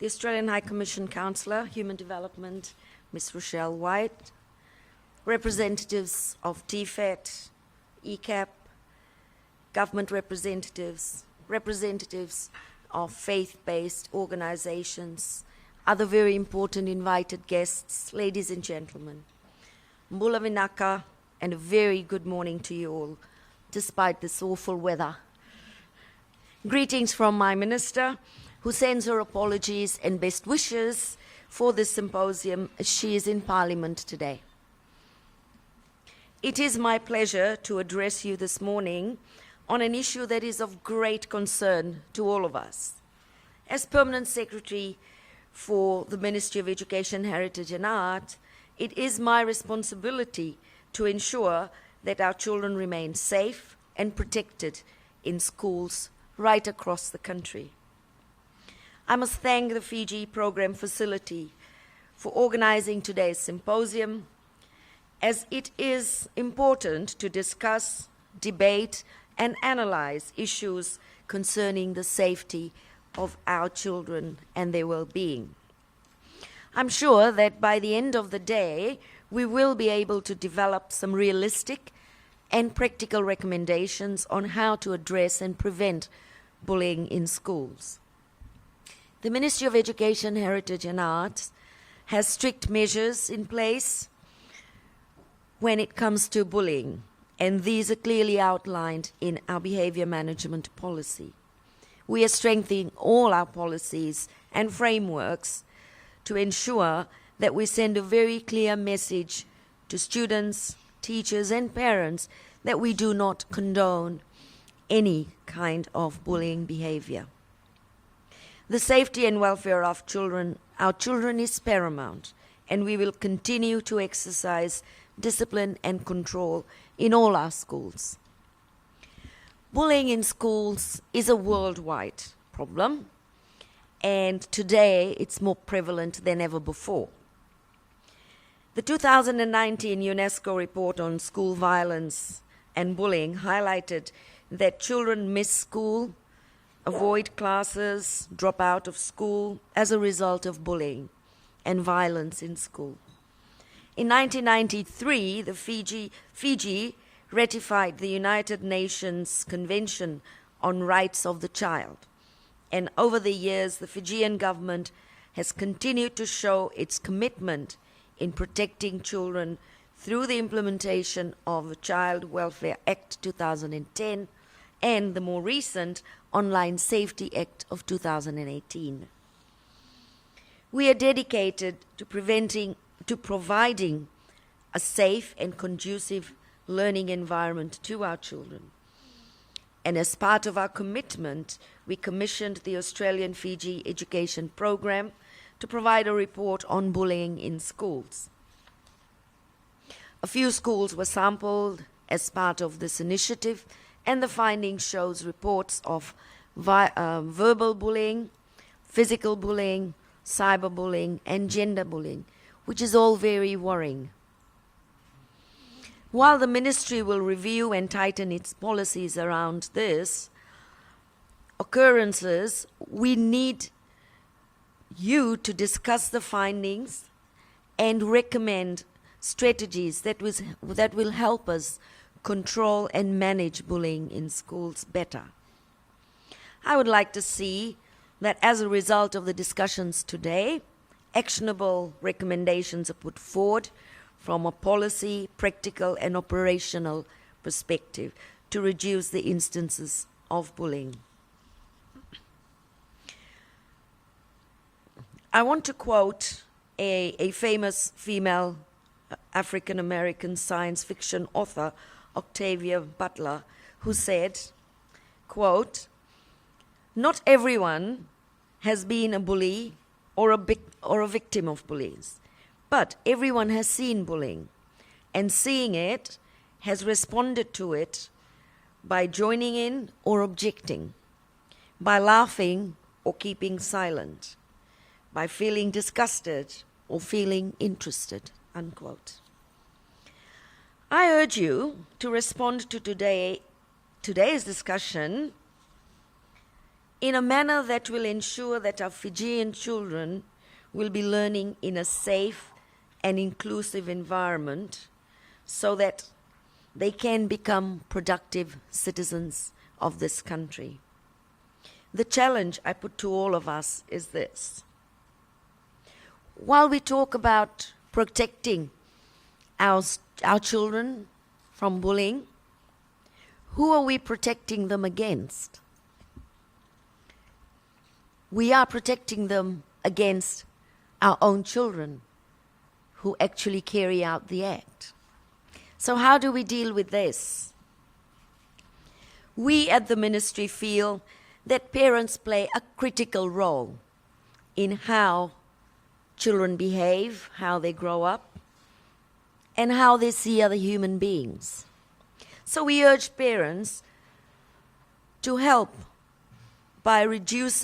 the Australian High Commission Councillor, Human Development, Ms. Rochelle White, representatives of TFET, ECAP, government representatives, representatives of faith-based organizations, other very important invited guests, ladies and gentlemen. Mbula Vinaka, and a very good morning to you all, despite this awful weather. Greetings from my minister, who sends her apologies and best wishes for this symposium as she is in Parliament today. It is my pleasure to address you this morning on an issue that is of great concern to all of us. As Permanent Secretary for the Ministry of Education, Heritage and Art, it is my responsibility to ensure that our children remain safe and protected in schools right across the country. I must thank the Fiji Program Facility for organizing today's symposium, as it is important to discuss, debate, and analyze issues concerning the safety of our children and their well-being. I'm sure that by the end of the day, we will be able to develop some realistic and practical recommendations on how to address and prevent bullying in schools. The Ministry of Education, Heritage and Arts has strict measures in place when it comes to bullying, and these are clearly outlined in our behavior management policy. We are strengthening all our policies and frameworks to ensure that we send a very clear message to students, teachers, and parents that we do not condone any kind of bullying behavior. The safety and welfare of our children is paramount, and we will continue to exercise discipline and control in all our schools. Bullying in schools is a worldwide problem, and today it's more prevalent than ever before. The 2019 UNESCO report on school violence and bullying highlighted that children miss school, avoid classes, drop out of school as a result of bullying and violence in school. In 1993, the Fiji ratified the United Nations Convention on Rights of the Child. And over the years, the Fijian government has continued to show its commitment in protecting children through the implementation of the Child Welfare Act 2010 and the more recent Online Safety Act of 2018. We are dedicated to providing a safe and conducive learning environment to our children. And as part of our commitment, we commissioned the Australian Fiji Education Program to provide a report on bullying in schools. A few schools were sampled as part of this initiative, and the findings shows reports of verbal bullying, physical bullying, cyberbullying, and gender bullying, which is all very worrying. While the ministry will review and tighten its policies around this occurrences, we need you to discuss the findings and recommend strategies that will help us control and manage bullying in schools better. I would like to see that as a result of the discussions today, actionable recommendations are put forward from a policy, practical, and operational perspective to reduce the instances of bullying. I want to quote a famous female African-American science fiction author, Octavia Butler, who said, quote, "Not everyone has been a bully or a victim of bullies, but everyone has seen bullying, and seeing it has responded to it by joining in or objecting, by laughing or keeping silent, by feeling disgusted or feeling interested," unquote. I urge you to respond to today's discussion in a manner that will ensure that our Fijian children will be learning in a safe and inclusive environment so that they can become productive citizens of this country. The challenge I put to all of us is this. While we talk about protecting our children from bullying, who are we protecting them against? We are protecting them against our own children who actually carry out the act. So how do we deal with this? We at the ministry feel that parents play a critical role in how children behave, how they grow up, and how they see other human beings. So we urge parents to help by reduce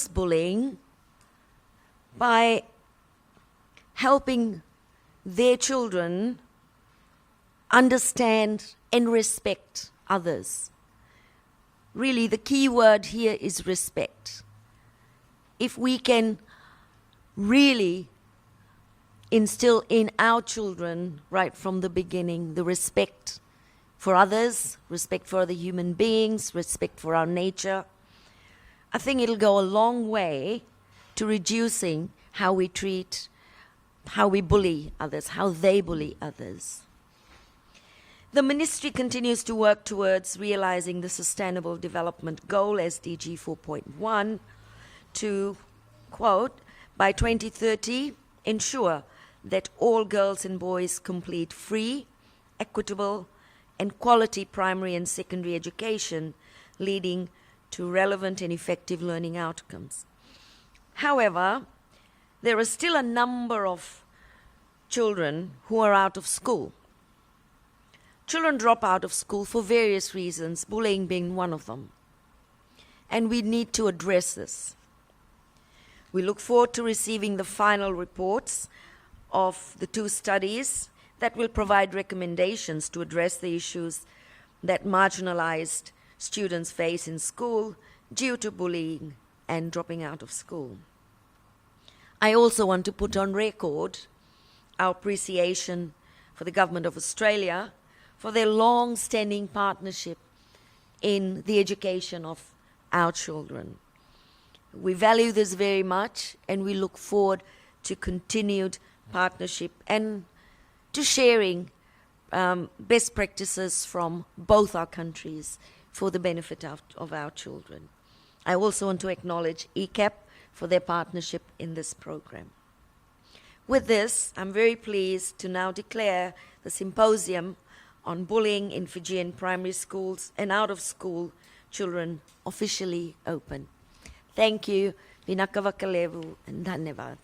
bullying by helping their children understand and respect others. Really, the key word here is respect. If we can really instill in our children right from the beginning the respect for others, respect for other human beings, respect for our nature, I think it'll go a long way to reducing how we bully others, how they bully others. The ministry continues to work towards realizing the Sustainable Development Goal, SDG 4.1, to, quote, by 2030, ensure that all girls and boys complete free, equitable, and quality primary and secondary education, leading to relevant and effective learning outcomes. However, there are still a number of children who are out of school. Children drop out of school for various reasons, bullying being one of them. And we need to address this. We look forward to receiving the final reports of the 2 studies that will provide recommendations to address the issues that marginalized students face in school due to bullying and dropping out of school. I also want to put on record our appreciation for the Government of Australia for their long-standing partnership in the education of our children. We value this very much, and we look forward to continued partnership and to sharing best practices from both our countries for the benefit of our children. I also want to acknowledge ECAP for their partnership in this program. With this, I'm very pleased to now declare the symposium on bullying in Fijian primary schools and out-of-school children officially open. Thank you. Vinaka Vakalevu and Dhanyavad.